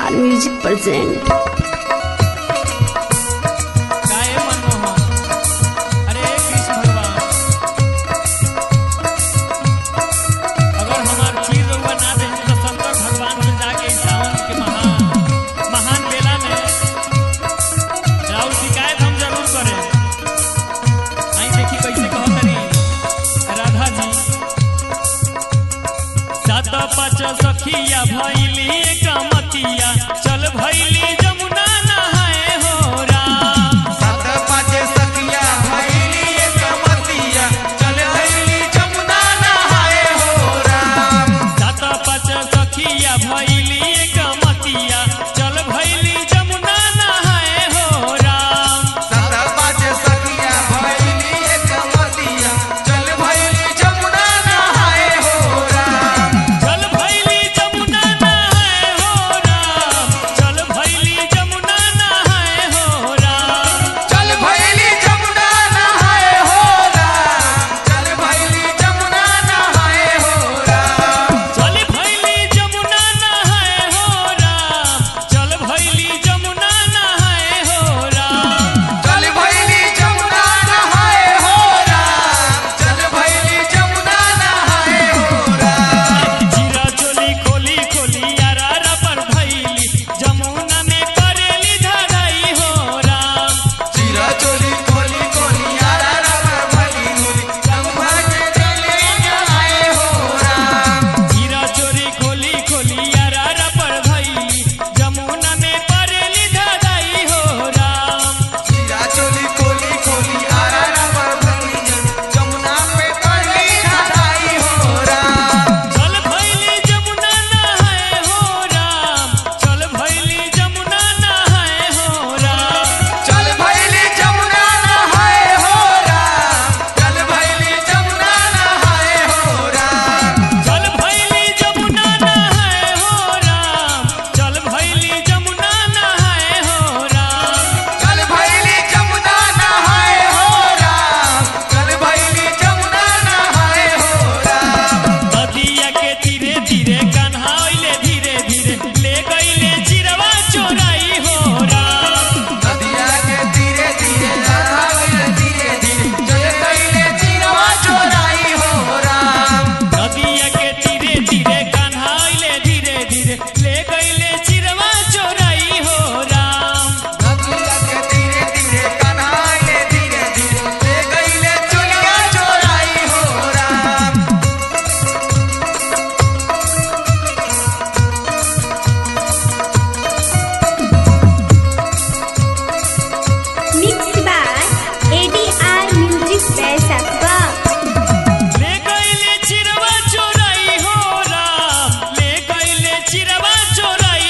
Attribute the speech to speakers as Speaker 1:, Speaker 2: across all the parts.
Speaker 1: ADR Music present।
Speaker 2: सखिया भैली कमतिया चल भैली जमुना नहाए हो राम।
Speaker 3: सात पाँच सखिया भैली कमतिया चल भैली जमुना नहाए हो राम।
Speaker 2: सात पाँच सखिया भैली कमतिया चल भैली जमुना नहाए हो राम।
Speaker 3: सात पाँच सखिया भैली कमतिया चल भैली जमुना नहाए हो राम।
Speaker 2: चल भैली जमुना नहाए हो राम। चल भैली जमुना नहाए हो राम।
Speaker 3: चल भैली जमुना नहाए हो राम। चल भैली जमुना नहाए हो राम।
Speaker 2: चल भैली जमुना नहाए हो राम। चल भैली जमुना नहाए हो राम।
Speaker 3: चल भैली जमुना नहाए हो राम। चल भैली जमुना नहाए हो राम।
Speaker 2: जीरा चोली खोली खोली यारा पर भैली जमुना में करेली धराई हो राम।
Speaker 3: जीरा चोली खोली खोली यारा रबर भली मुली जमुना के चले नहाए हो राम।
Speaker 2: जीरा चोरी खोली खोली यारा पर भैली जमुना में करेली धराई हो राम।
Speaker 3: जीरा चोली खोली खोली यारा रबर भली जमुना पे पड़ी नहाई हो राम।
Speaker 2: चल भैली जमुना नहाए हो राम। चल भैली जमुना नहाए हो राम।
Speaker 3: चल भैली जमुना नहाए हो राम। चल भैली जमुना नहाए हो राम।
Speaker 2: चल भैली जमुना नहाए हो राम। चल भैली जमुना नहाए हो राम।
Speaker 3: चल भैली जमुना नहाए हो राम। चल भैली जमुना नहाए हो राम।
Speaker 2: नदिया के धीरे धीरे कन्हाइले धीरे धीरे ले गईले चिरवा चोराई हो राम।
Speaker 3: नदिया के धीरे धीरे नहाए धीरे धीरे चल गईले चिरवा चोराई हो राम।
Speaker 2: नदिया के धीरे धीरे कन्हाइले धीरे धीरे ले गईले चिरवा चोराई हो राम।
Speaker 3: नदिया के धीरे धीरे कन्हाए धीरे धीरे ले गईले चुलिया चोराई हो Ram.
Speaker 1: Mixed by ADR Music Besakwa।
Speaker 2: ले गईले चिरवा चोराई हो राम। ले गईले चिरवा चोराई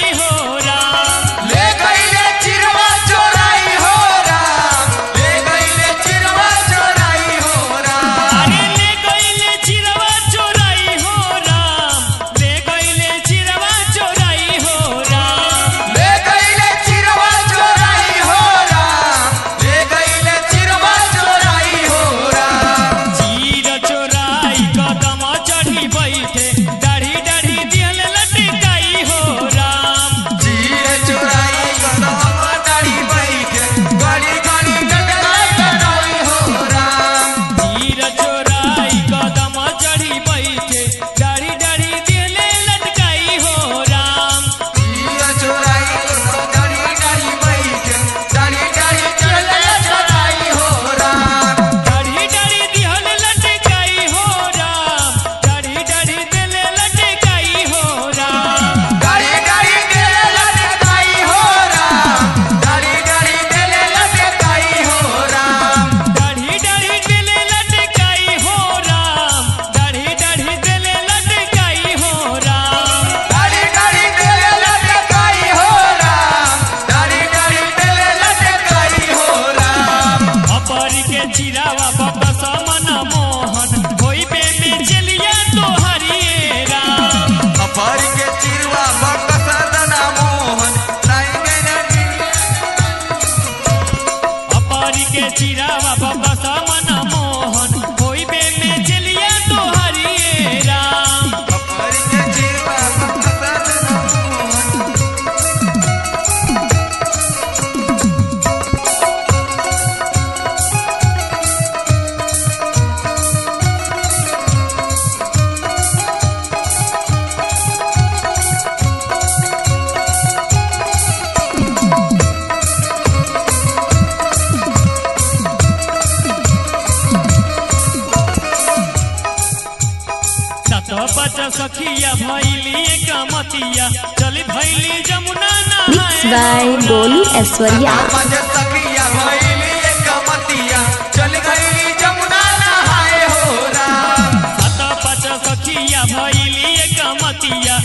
Speaker 2: सखिया भैली कमतिया चली भैली जमुना
Speaker 1: Mixed
Speaker 2: नहाए
Speaker 1: by Golu Aishwarya.
Speaker 3: पाँच सखिया भैली कमतिया चल गई जमुना नहाए हो राम।
Speaker 2: सात पाँच सखिया भैली कमतिया